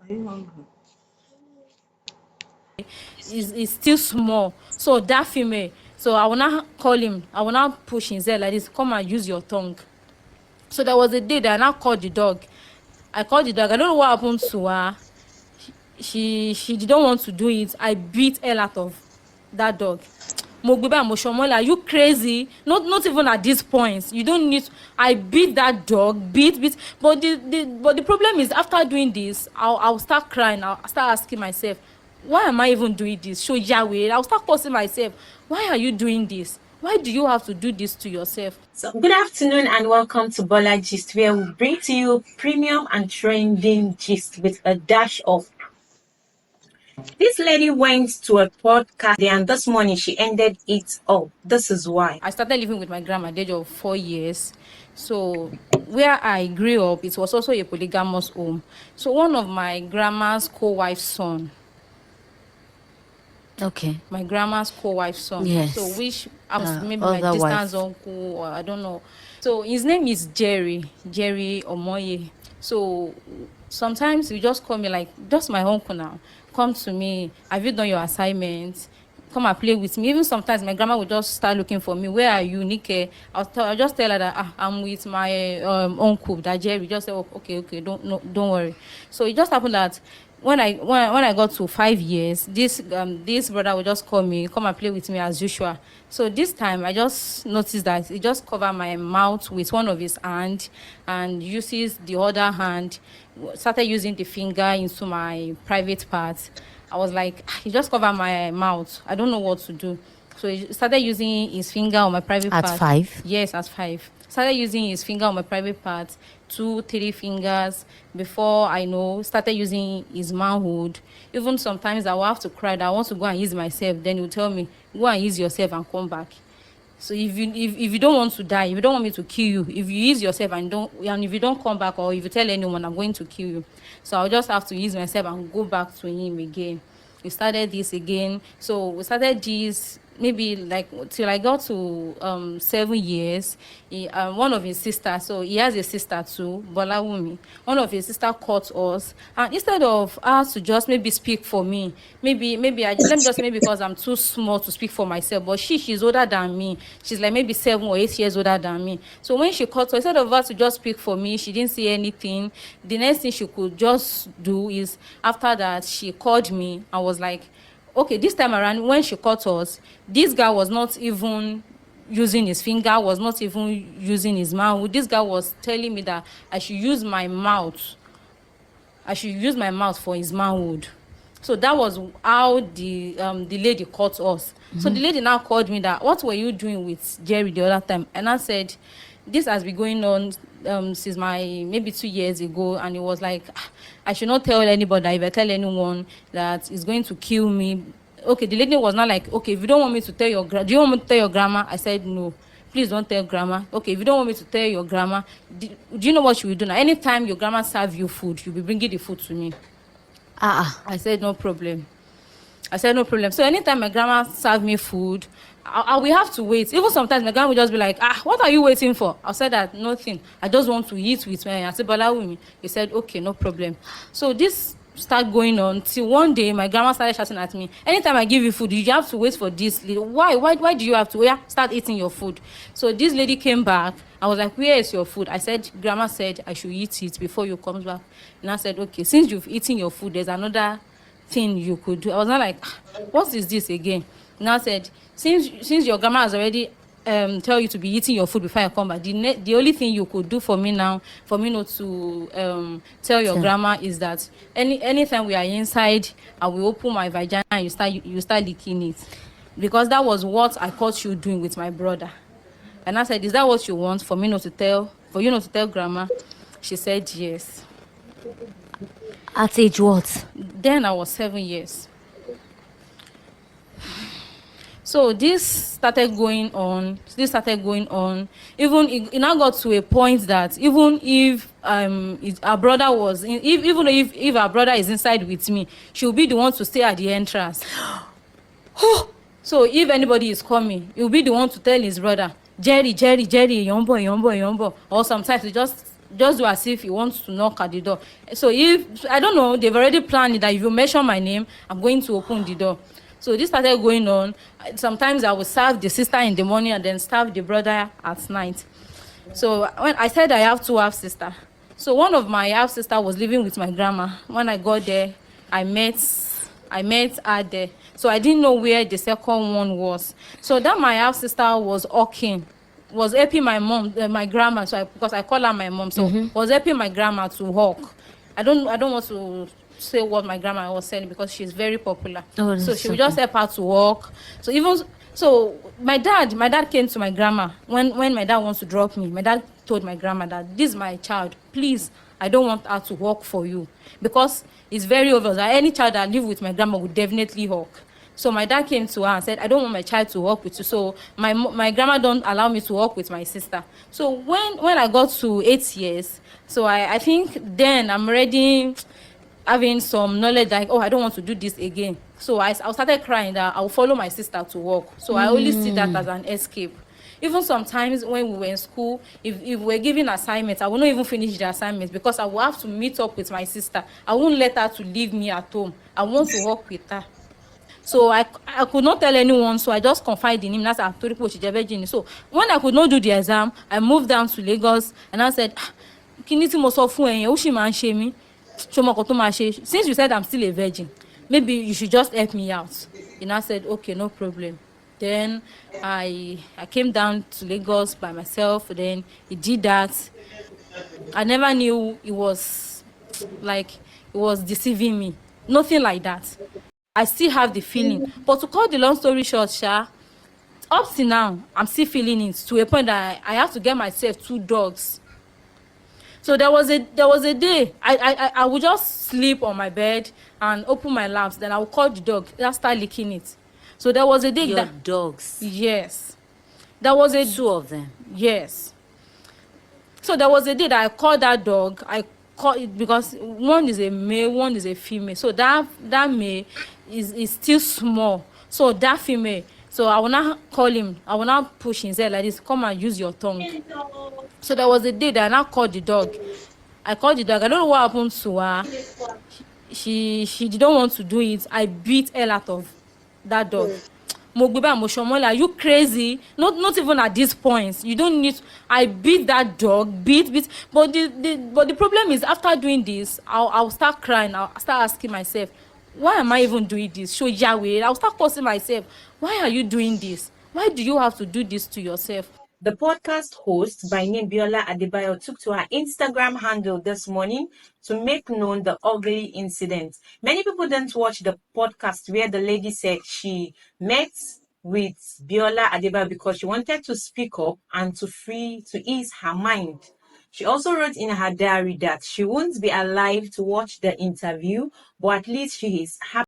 Are you hungry? Is still small. So that female, so I will not call him, I will not push his head like this, come and use your tongue. So there was a day that I now called the dog. I called the dog. I don't know what happened to her. She didn't want to do it. I beat hell out of that dog. Are you crazy? Not even at this point. You don't need. I beat that dog, beat. But the problem is, after doing this, I'll start crying. I'll start asking myself, why am I even doing this? Show Yahweh. I'll start cursing myself. Why are you doing this? Why do you have to do this to yourself? So, good afternoon and welcome to Bola Gist, where we bring to you premium and trending gist with a dash of. This lady went to a podcast and this morning she ended it all. This is why. I started living with my grandma at the age of 4 years. So where I grew up, it was also a polygamous home. So one of my grandma's co-wife's son, Okay. my grandma's co-wife's son. Yes. So which maybe my other distance wife. uncle, or I don't know. So his name is Jerry Omoye. So sometimes you just call me like, just my uncle now. Come to me. Have you done your assignments? Come and play with me. Even sometimes my grandma would just start looking for me. Where are you, Nike? I'll just tell her that I'm with my uncle, that Jerry. Just say, oh, okay, don't worry. So it just happened that when I got to 5 years, this brother would just call me, come and play with me as usual. So this time I just noticed that he just covered my mouth with one of his hand and uses the other hand, started using the finger into my private part. I was like, he just covered my mouth. I don't know what to do. So he started using his finger on my private At part. 5? Yes, at 5. Started using his finger on my private part, 2, 3 fingers. Before I know, started using his manhood. Even sometimes I will have to cry that I want to go and use myself. Then he'll tell me, go and use yourself and come back. So if you don't want to die, if you don't want me to kill you, if you use yourself and if you don't come back, or if you tell anyone, I'm going to kill you. So I'll just have to use myself and go back to him again. We started this again. So we started this maybe like till I got to 7 years. One of his sisters, so he has a sister too, Bolawumi. One of his sister caught us, and instead of us to just maybe speak for me, maybe let me just say maybe because I'm too small to speak for myself, but she's older than me. She's like maybe 7 or 8 years older than me. So when she caught us, instead of her to just speak for me, she didn't say anything. The next thing she could just do is, after that, she called me and was like, okay, this time around, when she caught us, this guy was not even using his finger, was not even using his mouth. This guy was telling me that I should use my mouth. I should use my mouth for his manhood. So that was how the lady caught us. Mm-hmm. So the lady now called me that, what were you doing with Jerry the other time? And I said, this has been going on since my maybe 2 years ago. And it was like, I should not tell anybody. If I tell anyone that it's going to kill me. Okay, the lady was not like, okay, if you don't want me to tell do you want me to tell your grandma? I said, no, please don't tell grandma. Okay, if you don't want me to tell your grandma, do you know what she will do now? Anytime your grandma serve you food, you'll be bringing the food to me. I said, no problem. So anytime my grandma serve me food, I will have to wait. Even sometimes my grandma will just be like, what are you waiting for? I'll say that, nothing. I just want to eat with me. I said, Bola with me. He said, okay, no problem. So this started going on till one day my grandma started shouting at me, anytime I give you food, you have to wait for this lady. Why do you have to start eating your food? So this lady came back. I was like, where is your food? I said, grandma said I should eat it before you come back. And I said, okay, since you've eaten your food, there's another thing you could do. I was not like, what is this again? And I said, since your grandma has already tell you to be eating your food before you come back, the only thing you could do for me now, for me not to tell your grandma, is that anytime we are inside, I will open my vagina and you start licking it, because that was what I caught you doing with my brother. And I said, is that what you want, for you not to tell grandma? She said yes. At age what? Then I was 7 years. So this started going on. Even it now got to a point that even if our brother was if our brother is inside with me, she'll be the one to stay at the entrance. So if anybody is coming, he'll be the one to tell his brother, Jerry, yombo. Or sometimes he just just do as if he wants to knock at the door. So if I don't know, they've already planned it that if you mention my name, I'm going to open the door. So this started going on. Sometimes I would serve the sister in the morning and then serve the brother at night. So when I said I have two half sister, so one of my half sister was living with my grandma. When I got there, I met her there. So I didn't know where the second one was. So that my half sister was helping my mom, my grandma. So because I call her my mom, so was helping my grandma to hawk. I don't want to say what my grandma was saying because she's very popular. Oh, So that's she would okay. just help her to walk. So even so, my dad came to my grandma when my dad wants to drop me. My dad told my grandma that this is my child. Please, I don't want her to work for you because it's very obvious that any child that live with my grandma would definitely work. So my dad came to her and said, I don't want my child to work with you. So my grandma don't allow me to work with my sister. So when I got to 8 years, so I think then I'm already having some knowledge like, oh, I don't want to do this again. So I started crying that I will follow my sister to work. So I only see that as an escape. Even sometimes when we were in school, if we're given assignments, I will not even finish the assignments because I will have to meet up with my sister. I won't let her to leave me at home. I want to work with her. So I could not tell anyone, so I just confide in him. That's a torí pé ó ṣì jẹ́ virgin. So when I could not do the exam, I moved down to Lagos and I said, kíní tí mo sọ fún ẹ yẹn, ó ṣì máa ń ṣe mí. Ṣé o mọ nǹkan tó máa ṣe? Since you said I'm still a virgin, maybe you should just help me out. And I said, okay, no problem. Then I came down to Lagos by myself. Then he did that. I never knew it was like it was deceiving me. Nothing like that. I still have the feeling. But to cut the long story short, up till now, I'm still feeling it to a point that I have to get myself 2 dogs. So there was a day I would just sleep on my bed and open my laps. Then I would call the dog. That start licking it. So there was a day Your that dogs. yes, there was a 2 of them. yes. So there was a day that I called that dog. I called it because one is a male, one is a female. So that male is still small. So that female, so I will not call him. I will not push his head like this. Come and use your tongue. So there was a day that I now called the dog. I called the dog. I don't know what happened to her. She didn't want to do it. I beat hell out of that dog. Mo gbé báyìí mo ṣọmọlẹ̀, are you crazy? Not even at this point. You don't need. I beat that dog, beat. But the problem is after doing this, I'll start crying. I'll start asking myself, why am I even doing this? Show Yahweh. I'll start cursing myself. Why are you doing this? Why do you have to do this to yourself? The podcast host by name Biola Adebayo took to her Instagram handle this morning to make known the ugly incident. Many people didn't watch the podcast where the lady said she met with Biola Adebayo because she wanted to speak up and to ease her mind. She also wrote in her diary that she won't be alive to watch the interview, but at least she is happy